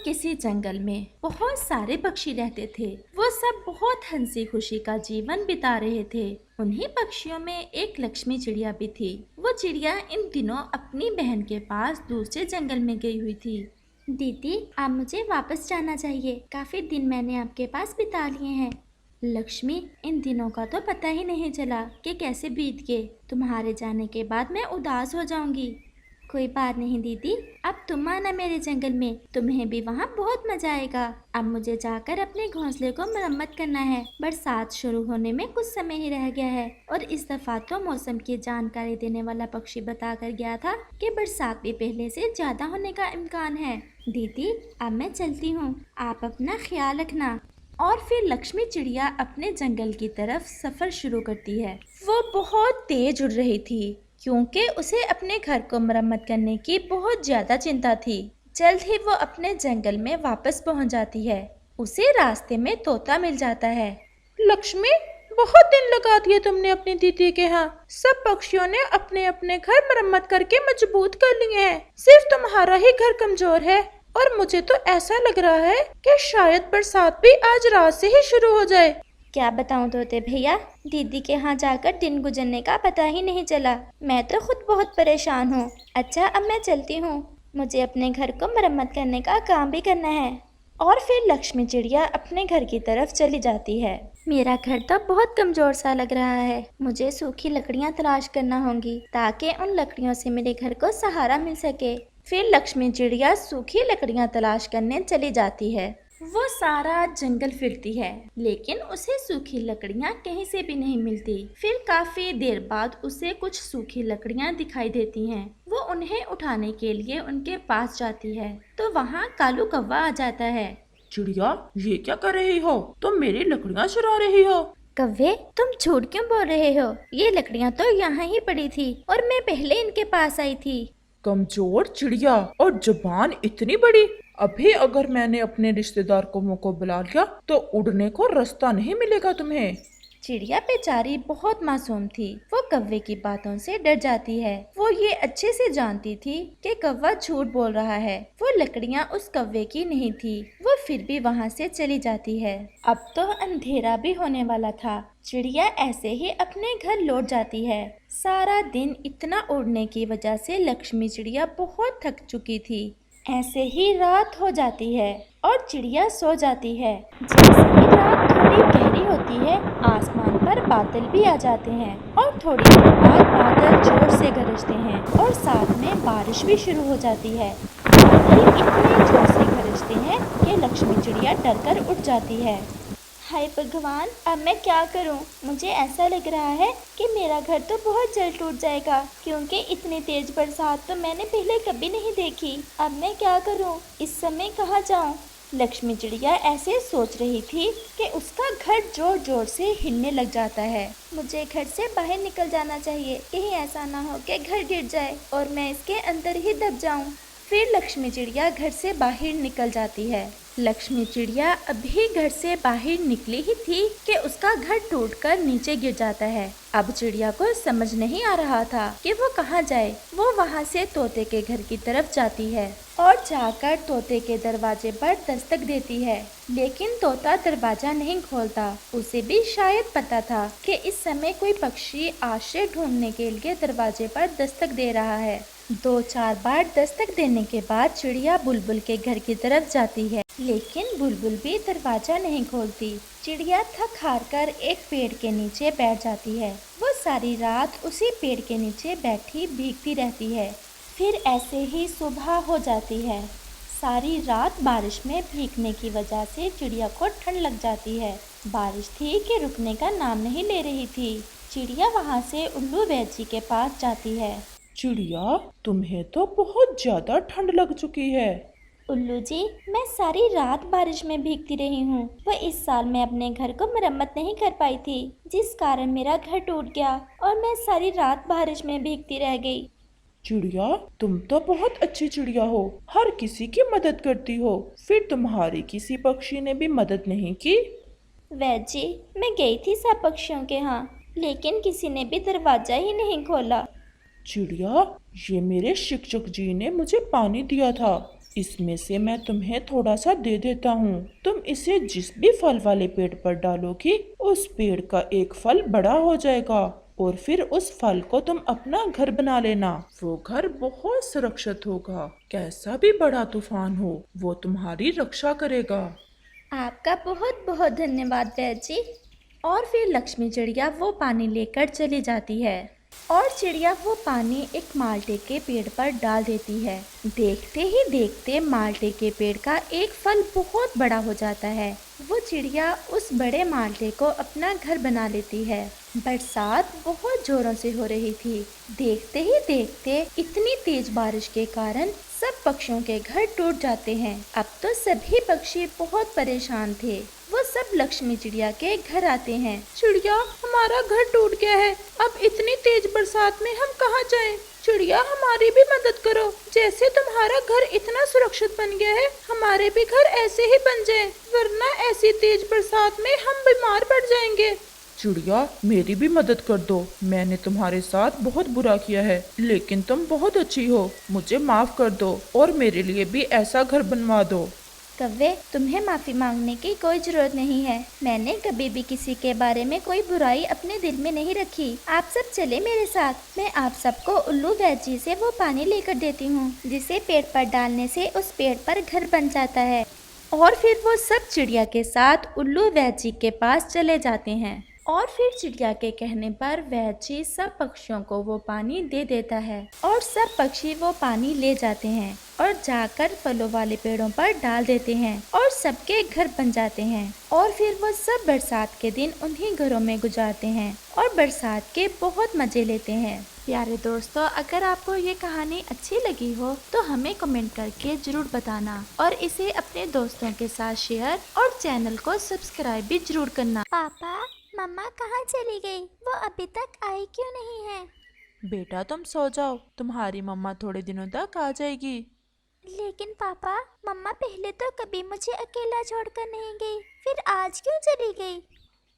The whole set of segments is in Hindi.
किसी जंगल में बहुत सारे पक्षी रहते थे। वो सब बहुत हंसी खुशी का जीवन बिता रहे थे। उन्हीं पक्षियों में एक लक्ष्मी चिड़िया भी थी। वो चिड़िया इन दिनों अपनी बहन के पास दूसरे जंगल में गई हुई थी। दीदी, अब मुझे वापस जाना चाहिए। काफी दिन मैंने आपके पास बिता लिए हैं। लक्ष्मी, इन दिनों का तो पता ही नहीं चला कि कैसे बीत गए। तुम्हारे जाने के बाद मैं उदास हो जाऊंगी। कोई बात नहीं दीदी, अब तुम आना मेरे जंगल में, तुम्हें भी वहाँ बहुत मजा आएगा। अब मुझे जाकर अपने घोंसले को मरम्मत करना है। बरसात शुरू होने में कुछ समय ही रह गया है और इस दफा तो मौसम की जानकारी देने वाला पक्षी बता कर गया था कि बरसात भी पहले से ज्यादा होने का इम्कान है। दीदी, अब मैं चलती हूँ, आप अपना ख्याल रखना। और फिर लक्ष्मी चिड़िया अपने जंगल की तरफ सफर शुरू करती है। वो बहुत तेज उड़ रही थी क्योंकि उसे अपने घर को मरम्मत करने की बहुत ज्यादा चिंता थी। जल्द ही वो अपने जंगल में वापस पहुंच जाती है। उसे रास्ते में तोता मिल जाता है। लक्ष्मी, बहुत दिन लगा दिए तुमने अपनी दीदी के यहाँ। सब पक्षियों ने अपने अपने घर मरम्मत करके मजबूत कर लिए हैं। सिर्फ तुम्हारा ही घर कमजोर है और मुझे तो ऐसा लग रहा है कि शायद बरसात भी आज रात से ही शुरू हो जाए। क्या बताऊं तोते भैया, दीदी के यहाँ जाकर दिन गुजरने का पता ही नहीं चला। मैं तो खुद बहुत परेशान हूँ। अच्छा, अब मैं चलती हूँ, मुझे अपने घर को मरम्मत करने का काम भी करना है। और फिर लक्ष्मी चिड़िया अपने घर की तरफ चली जाती है। मेरा घर तो बहुत कमजोर सा लग रहा है। मुझे सूखी लकड़ियाँ तलाश करना होंगी ताकि उन लकड़ियों से मेरे घर को सहारा मिल सके। फिर लक्ष्मी चिड़िया सूखी लकड़ियाँ तलाश करने चली जाती है। वो सारा जंगल फिरती है लेकिन उसे सूखी लकड़ियाँ कहीं से भी नहीं मिलती। फिर काफी देर बाद उसे कुछ सूखी लकड़ियाँ दिखाई देती हैं। वो उन्हें उठाने के लिए उनके पास जाती है तो वहाँ कालू कौवा आ जाता है। चिड़िया, ये क्या कर रही हो? तुम मेरी लकड़ियाँ चुरा रही हो। कव्वे, तुम झूठ क्यों बोल रहे हो? ये लकड़ियाँ तो यहाँ ही पड़ी थी और मैं पहले इनके पास आई थी। कमजोर चिड़िया और जुबान इतनी बड़ी। अभी अगर मैंने अपने रिश्तेदार को मुंह को बुला लिया तो उड़ने को रास्ता नहीं मिलेगा तुम्हें। चिड़िया बेचारी बहुत मासूम थी। वो कौवे की बातों से डर जाती है। वो ये अच्छे से जानती थी कि कौवा झूठ बोल रहा है। वो लकड़ियाँ उस कौवे की नहीं थी। वो फिर भी वहाँ से चली जाती है। अब तो अंधेरा भी होने वाला था। चिड़िया ऐसे ही अपने घर लौट जाती है। सारा दिन इतना उड़ने की वजह से लक्ष्मी चिड़िया बहुत थक चुकी थी। ऐसे ही रात हो जाती है और चिड़िया सो जाती है। जैसे ही रात थोड़ी गहरी होती है, आसमान पर बादल भी आ जाते हैं और थोड़ी देर बाद बादल जोर से गरजते हैं और साथ में बारिश भी शुरू हो जाती है। बादल इतने जोर से गरजते हैं कि लक्ष्मी चिड़िया डरकर उठ जाती है। हाय भगवान, अब मैं क्या करूं? मुझे ऐसा लग रहा है कि मेरा घर तो बहुत जल्द टूट जाएगा क्योंकि इतनी तेज बरसात तो मैंने पहले कभी नहीं देखी। अब मैं क्या करूं? इस समय कहाँ जाऊं? लक्ष्मी चिड़िया ऐसे सोच रही थी कि उसका घर जोर जोर से हिलने लग जाता है। मुझे घर से बाहर निकल जाना चाहिए, कहीं ऐसा ना हो कि घर गिर जाए और मैं इसके अंदर ही दब जाऊं। फिर लक्ष्मी चिड़िया घर से बाहर निकल जाती है। लक्ष्मी चिड़िया अभी घर से बाहर निकली ही थी कि उसका घर टूटकर नीचे गिर जाता है। अब चिड़िया को समझ नहीं आ रहा था कि वो कहाँ जाए। वो वहाँ से तोते के घर की तरफ जाती है और जाकर तोते के दरवाजे पर दस्तक देती है, लेकिन तोता दरवाजा नहीं खोलता। उसे भी शायद पता था कि इस समय कोई पक्षी आश्रय ढूंढने के लिए दरवाजे पर दस्तक दे रहा है। 2-4 बार दस्तक देने के बाद चिड़िया बुलबुल के घर की तरफ जाती है, लेकिन बुलबुल भी दरवाजा नहीं खोलती। चिड़िया थक हार कर एक पेड़ के नीचे बैठ जाती है। वो सारी रात उसी पेड़ के नीचे बैठी भीगती रहती है। फिर ऐसे ही सुबह हो जाती है। सारी रात बारिश में भीगने की वजह से चिड़िया को ठंड लग जाती है। बारिश थी कि रुकने का नाम नहीं ले रही थी। चिड़िया वहाँ से उल्लू वैद्य के पास जाती है। चिड़िया, तुम्हें तो बहुत ज्यादा ठंड लग चुकी है। उल्लू जी, मैं सारी रात बारिश में भीगती रही हूँ। वह इस साल मैं अपने घर को मरम्मत नहीं कर पाई थी, जिस कारण मेरा घर टूट गया और मैं सारी रात बारिश में भीगती रह गई। चिड़िया, तुम तो बहुत अच्छी चिड़िया हो, हर किसी की मदद करती हो। फिर तुम्हारी किसी पक्षी ने भी मदद नहीं की? वैद्य जी, मैं गई थी सब पक्षियों के यहाँ, लेकिन किसी ने भी दरवाजा ही नहीं खोला। चिड़िया, ये मेरे शिक्षक जी ने मुझे पानी दिया था। इसमें से मैं तुम्हें थोड़ा सा दे देता हूँ। तुम इसे जिस भी फल वाले पेड़ पर डालोगी, उस पेड़ का एक फल बड़ा हो जाएगा और फिर उस फल को तुम अपना घर बना लेना। वो घर बहुत सुरक्षित होगा। कैसा भी बड़ा तूफान हो, वो तुम्हारी रक्षा करेगा। आपका बहुत बहुत धन्यवाद वैद जी। और फिर लक्ष्मी चिड़िया वो पानी लेकर चली जाती है और चिड़िया वो पानी एक माल्टे के पेड़ पर डाल देती है। देखते ही देखते माल्टे के पेड़ का एक फल बहुत बड़ा हो जाता है। वो चिड़िया उस बड़े माल्टे को अपना घर बना लेती है। बरसात बहुत जोरों से हो रही थी। देखते ही देखते इतनी तेज बारिश के कारण सब पक्षियों के घर टूट जाते हैं। अब तो सभी पक्षी बहुत परेशान थे। वो सब लक्ष्मी चिड़िया के घर आते हैं। चिड़िया, हमारा घर टूट गया है। अब इतनी तेज बरसात में हम कहाँ जाएं? चिड़िया, हमारी भी मदद करो। जैसे तुम्हारा घर इतना सुरक्षित बन गया है, हमारे भी घर ऐसे ही बन जाए, वरना ऐसी तेज बरसात में हम बीमार पड़ जाएंगे। चिड़िया, मेरी भी मदद कर दो। मैंने तुम्हारे साथ बहुत बुरा किया है, लेकिन तुम बहुत अच्छी हो। मुझे माफ कर दो और मेरे लिए भी ऐसा घर बनवा दो। कव्वे, तुम्हें माफी मांगने की कोई जरूरत नहीं है। मैंने कभी भी किसी के बारे में कोई बुराई अपने दिल में नहीं रखी। आप सब चले मेरे साथ। मैं आप सबको उल्लू वैद जी से वो पानी लेकर देती हूँ, जिसे पेड़ पर डालने से उस पेड़ पर घर बन जाता है। और फिर वो सब चिड़िया के साथ उल्लू वैद जी के पास चले जाते हैं। और फिर चिड़िया के कहने पर वैद जी सब पक्षियों को वो पानी दे देता है और सब पक्षी वो पानी ले जाते हैं और जाकर फलों वाले पेड़ों पर डाल देते हैं और सबके घर बन जाते हैं। और फिर वो सब बरसात के दिन उन्हीं घरों में गुजारते हैं और बरसात के बहुत मजे लेते हैं। प्यारे दोस्तों, अगर आपको ये कहानी अच्छी लगी हो तो हमें कमेंट करके जरूर बताना और इसे अपने दोस्तों के साथ शेयर और चैनल को सब्सक्राइब भी जरूर करना। पापा, मम्मा कहाँ चली गई? वो अभी तक आई क्यों नहीं है? बेटा, तुम सो जाओ, तुम्हारी मम्मा थोड़े दिनों तक आ जाएगी। लेकिन पापा, मम्मा पहले तो कभी मुझे अकेला छोड़कर नहीं गई, फिर आज क्यों चली गई?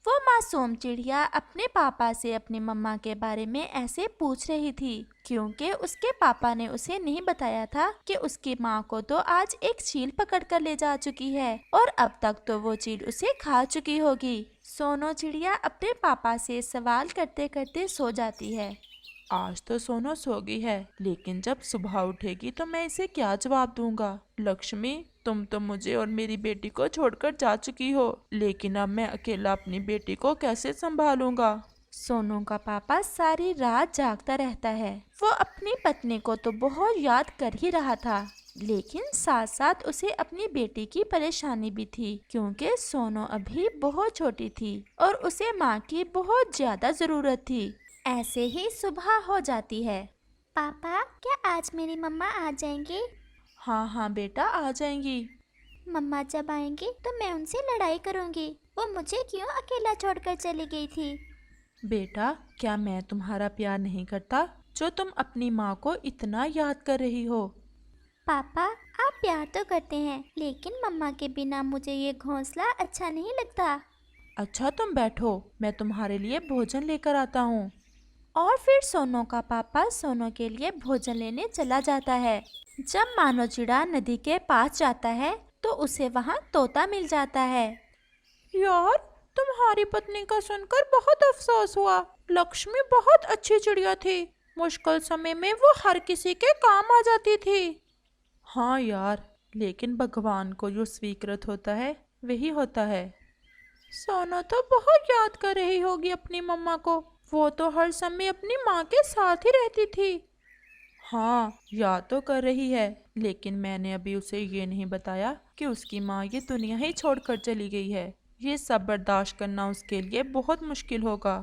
वो मासूम चिड़िया अपने पापा से अपनी मम्मा के बारे में ऐसे पूछ रही थी क्योंकि उसके पापा ने उसे नहीं बताया था कि उसकी माँ को तो आज एक चील पकड़ कर ले जा चुकी है और अब तक तो वो चील उसे खा चुकी होगी। सोनो चिड़िया अपने पापा से सवाल करते करते सो जाती है। आज तो सोनो सो गई है, लेकिन जब सुबह उठेगी तो मैं इसे क्या जवाब दूंगा। लक्ष्मी, तुम तो मुझे और मेरी बेटी को छोड़कर जा चुकी हो, लेकिन अब मैं अकेला अपनी बेटी को कैसे संभालूंगा। सोनू का पापा सारी रात जागता रहता है। वो अपनी पत्नी को तो बहुत याद कर ही रहा था, लेकिन साथ साथ उसे अपनी बेटी की परेशानी भी थी क्योंकि सोनू अभी बहुत छोटी थी और उसे माँ की बहुत ज्यादा जरूरत थी। ऐसे ही सुबह हो जाती है। पापा, क्या आज मेरी मम्मा आ जाएंगी? हाँ हाँ बेटा, आ जाएंगी। मम्मा जब आएंगी तो मैं उनसे लड़ाई करूंगी। वो मुझे क्यों अकेला छोड़कर चली गई थी? बेटा, क्या मैं तुम्हारा प्यार नहीं करता जो तुम अपनी माँ को इतना याद कर रही हो? पापा, आप प्यार तो करते हैं, लेकिन मम्मा के बिना मुझे ये घोंसला अच्छा नहीं लगता। अच्छा, तुम बैठो, मैं तुम्हारे लिए भोजन लेकर आता हूँ। और फिर सोनू का पापा सोनू के लिए भोजन लेने चला जाता है। जब मानो चिड़ा नदी के पास जाता है तो उसे वहाँ तोता मिल जाता है। यार, तुम्हारी पत्नी का सुनकर बहुत अफसोस हुआ। लक्ष्मी बहुत अच्छी चिड़िया थी। मुश्किल समय में वो हर किसी के काम आ जाती थी। हाँ यार, लेकिन भगवान को जो स्वीकृत होता है वही होता है। सोनू तो बहुत याद कर रही होगी अपनी मम्मा को। वो तो हर समय अपनी माँ के साथ ही रहती थी। हाँ, याद तो कर रही है, लेकिन मैंने अभी उसे ये नहीं बताया कि उसकी माँ ये दुनिया ही छोड़कर चली गई है। ये सब बर्दाश्त करना उसके लिए बहुत मुश्किल होगा।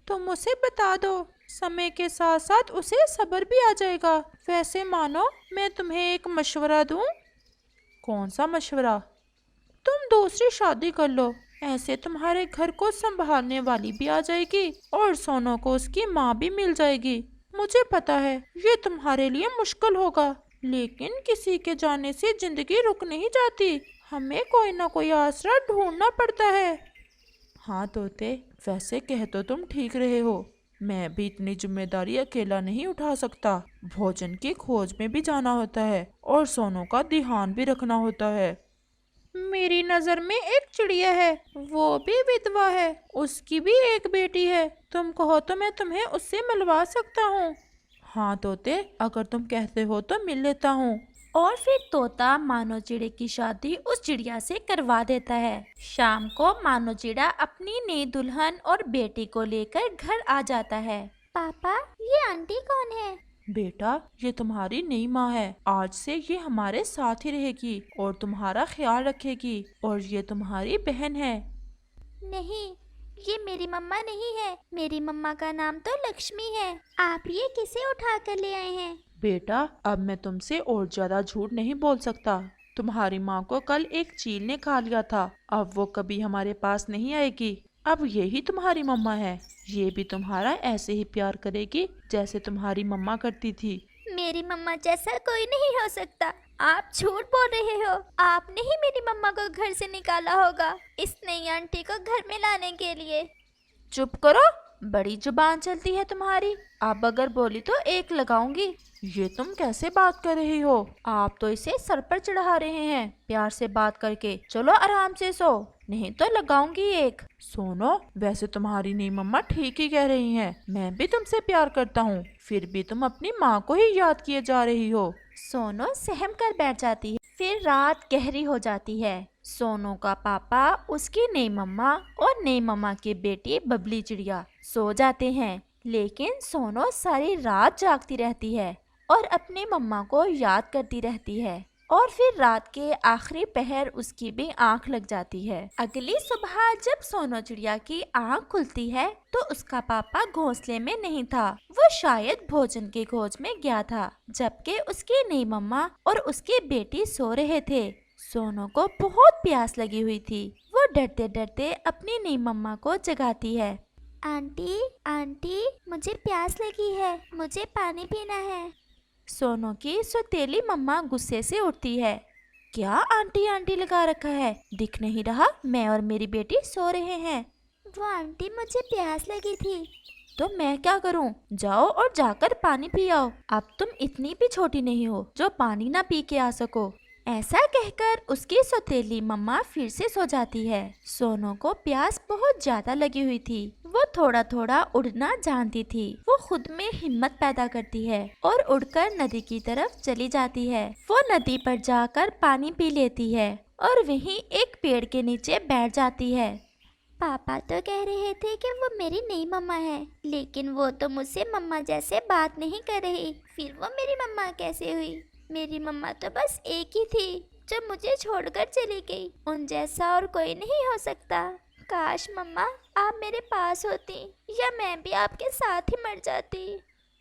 तुम उसे बता दो, समय के साथ साथ उसे सब्र भी आ जाएगा। वैसे मानो, मैं तुम्हें एक मशवरा दूं। कौन सा मशवरा? तुम दूसरी शादी कर लो, ऐसे तुम्हारे घर को संभालने वाली भी आ जाएगी और सोनू को उसकी माँ भी मिल जाएगी। मुझे पता है ये तुम्हारे लिए मुश्किल होगा, लेकिन किसी के जाने से जिंदगी रुक नहीं जाती। हमें कोई ना कोई आसरा ढूंढना पड़ता है। हाँ तोते, वैसे कह तो तुम ठीक रहे हो, मैं भी इतनी जिम्मेदारी अकेला नहीं उठा सकता। भोजन की खोज में भी जाना होता है और सोनू का ध्यान भी रखना होता है। मेरी नजर में एक चिड़िया है, वो भी विधवा है, उसकी भी एक बेटी है। तुम कहो तो मैं तुम्हें उससे मिलवा सकता हूँ। हाँ तोते, अगर तुम कहते हो तो मिल लेता हूँ। और फिर तोता मानो चिड़े की शादी उस चिड़िया से करवा देता है। शाम को मानो चिड़ा अपनी नई दुल्हन और बेटी को लेकर घर आ जाता है। पापा, ये आंटी कौन है? बेटा, ये तुम्हारी नई माँ है। आज से ये हमारे साथ ही रहेगी और तुम्हारा ख्याल रखेगी, और ये तुम्हारी बहन है। नहीं, ये मेरी मम्मा नहीं है। मेरी मम्मा का नाम तो लक्ष्मी है। आप ये किसे उठा कर ले आए हैं? बेटा, अब मैं तुमसे और ज्यादा झूठ नहीं बोल सकता। तुम्हारी माँ को कल एक चील ने खा लिया था। अब वो कभी हमारे पास नहीं आएगी। अब यही तुम्हारी मम्मा है। ये भी तुम्हारा ऐसे ही प्यार करेगी जैसे तुम्हारी मम्मा करती थी। मेरी मम्मा जैसा कोई नहीं हो सकता। आप झूठ बोल रहे हो। आपने ही मेरी मम्मा को घर से निकाला होगा इस नई आंटी को घर में लाने के लिए। चुप करो, बड़ी जुबान चलती है तुम्हारी। अब अगर बोली तो एक लगाऊंगी। ये तुम कैसे बात कर रही हो? आप तो इसे सर पर चढ़ा रहे हैं प्यार से बात करके। चलो आराम से सो, नहीं तो लगाऊंगी एक। सोनो, वैसे तुम्हारी नई मम्मा ठीक ही कह रही हैं। मैं भी तुमसे प्यार करता हूँ, फिर भी तुम अपनी माँ को ही याद किए जा रही हो। सोनो सहम कर बैठ जाती है। फिर रात गहरी हो जाती है। सोनू का पापा, उसकी नई मम्मा और नई मम्मा की बेटी बबली चिड़िया सो जाते हैं, लेकिन सोनो सारी रात जागती रहती है और अपनी मम्मा को याद करती रहती है। और फिर रात के आखिरी पहर उसकी भी आंख लग जाती है। अगली सुबह जब सोनो चिड़िया की आंख खुलती है तो उसका पापा घोंसले में नहीं था। वो शायद भोजन की खोज में गया था, जबकि उसकी नई मम्मा और उसकी बेटी सो रहे थे। सोनो को बहुत प्यास लगी हुई थी। वो डरते डरते अपनी नई मम्मा को जगाती है। आंटी, आंटी, मुझे प्यास लगी है, मुझे पानी पीना है। सोनो की सौतेली मम्मा गुस्से से उठती है। क्या आंटी आंटी लगा रखा है? दिख नहीं रहा मैं और मेरी बेटी सो रहे हैं। वो आंटी, मुझे प्यास लगी थी। तो मैं क्या करूं? जाओ और जाकर पानी पी आओ। अब तुम इतनी भी छोटी नहीं हो जो पानी ना पी के आ सको। ऐसा कहकर उसकी सौतेली मम्मा फिर से सो जाती है। सोनो को प्यास बहुत ज्यादा लगी हुई थी। वो थोड़ा थोड़ा उड़ना जानती थी। वो खुद में हिम्मत पैदा करती है और उड़कर नदी की तरफ चली जाती है। वो नदी पर जाकर पानी पी लेती है और वहीं एक पेड़ के नीचे बैठ जाती है। पापा तो कह रहे थे कि वो मेरी नई मम्मा है, लेकिन वो तो मुझसे मम्मा जैसे बात नहीं कर रही। फिर वो मेरी मम्मा कैसे हुई? मेरी मम्मा तो बस एक ही थी जो मुझे छोड़कर चली गई। उन जैसा और कोई नहीं हो सकता। काश मम्मा आप मेरे पास होती, या मैं भी आपके साथ ही मर जाती।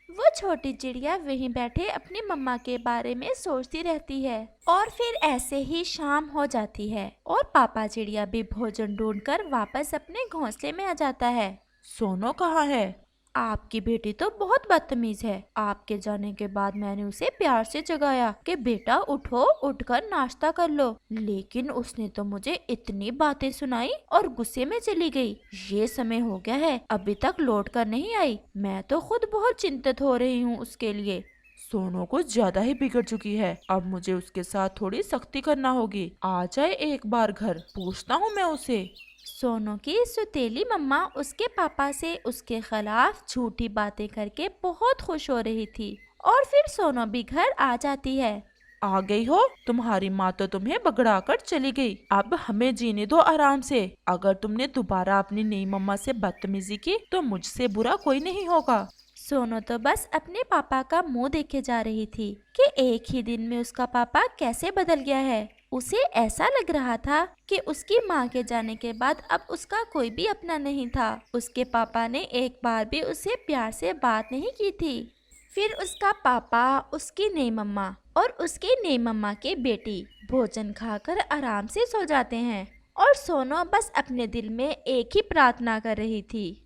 वो छोटी चिड़िया वहीं बैठे अपनी मम्मा के बारे में सोचती रहती है। और फिर ऐसे ही शाम हो जाती है और पापा चिड़िया भी भोजन ढूंढकर वापस अपने घोंसले में आ जाता है। सोनो कहाँ है? आपकी बेटी तो बहुत बदतमीज है। आपके जाने के बाद मैंने उसे प्यार से जगाया कि बेटा उठो, उठकर नाश्ता कर लो, लेकिन उसने तो मुझे इतनी बातें सुनाई और गुस्से में चली गई। ये समय हो गया है, अभी तक लौट कर नहीं आई। मैं तो खुद बहुत चिंतित हो रही हूँ उसके लिए। सोनो कुछ ज्यादा ही बिगड़ चुकी है। अब मुझे उसके साथ थोड़ी सख्ती करना होगी। आ जाए एक बार घर, पूछता हूँ मैं उसे। सोनो की सौतेली मम्मा उसके पापा से उसके खिलाफ झूठी बातें करके बहुत खुश हो रही थी। और फिर सोनो भी घर आ जाती है। आ गई हो? तुम्हारी माँ तो तुम्हें बगड़ा कर चली गई। अब हमें जीने दो आराम से। अगर तुमने दोबारा अपनी नई मम्मा से बदतमीजी की तो मुझसे बुरा कोई नहीं होगा। सोनो तो बस अपने पापा का मुंह देखे जा रही थी कि एक ही दिन में उसका पापा कैसे बदल गया है। उसे ऐसा लग रहा था कि उसकी माँ के जाने के बाद अब उसका कोई भी अपना नहीं था। उसके पापा ने एक बार भी उसे प्यार से बात नहीं की थी। फिर उसका पापा, उसकी नई मम्मा और उसकी नई मम्मा की बेटी भोजन खाकर आराम से सो जाते हैं। और सोनो बस अपने दिल में एक ही प्रार्थना कर रही थी,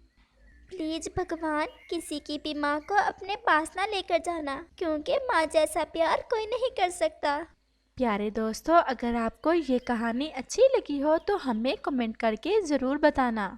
प्लीज भगवान, किसी की भी माँ को अपने पास ना लेकर जाना, क्योंकि माँ जैसा प्यार कोई नहीं कर सकता। प्यारे दोस्तों, अगर आपको ये कहानी अच्छी लगी हो तो हमें कमेंट करके ज़रूर बताना।